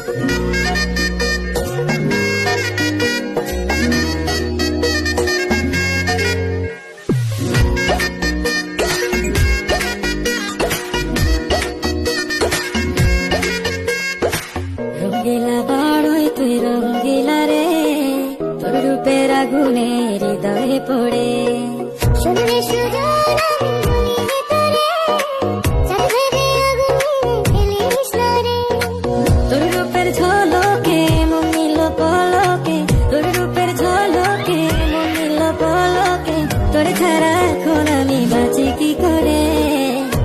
রঙ্গিলা বাড়ই তুই রঙ্গিলা রে, তোর রূপের আগুনে হৃদয়ে পড়ে। শুনলে সুজন আমি বলি যে তোরে, তোর রূপের ঝলকে মন নিল পলকে, তোর রূপের ঝলকে মন নিল পলকে, তোর ছাড়া এখন আমি বাঁচি কি করে।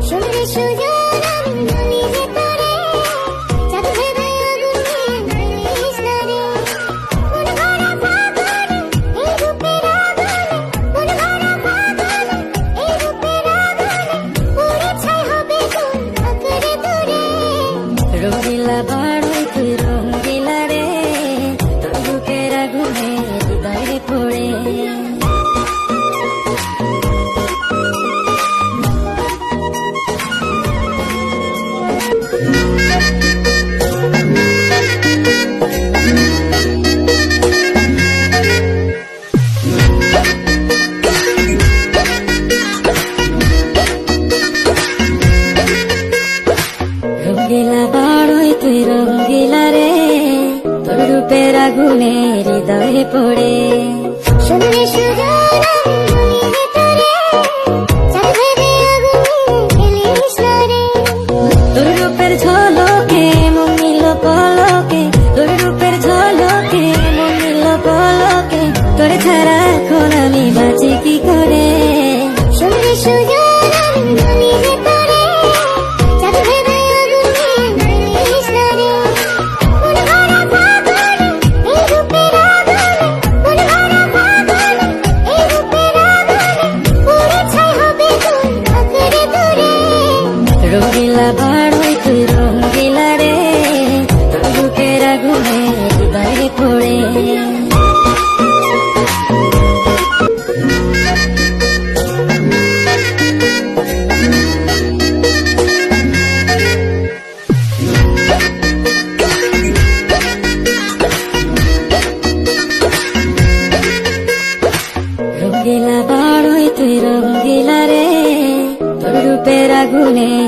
শুনলে সুজন আমি বলি যে তোরে, চাঁদ ভেবে আগুন নিয়ে জ্বালিস না রে। মন ভরা ফাগুনে এই রূপের আগুনে, মন ভরা ফাগুনে এই রূপের আগুনে, পুড়ে ছাই হবে কোন আকারে তোরে। রঙ্গিলা বাড়ই তুই রঙ্গিলা রে, তোর রূপের আগুনে হৃদয়ে পড়ে। রঙ্গিলা বাড়ই তুই রঙ্গিলা রে, তোর রূপের আগুনে হৃদয়ে পড়ে। শুনলে সুজন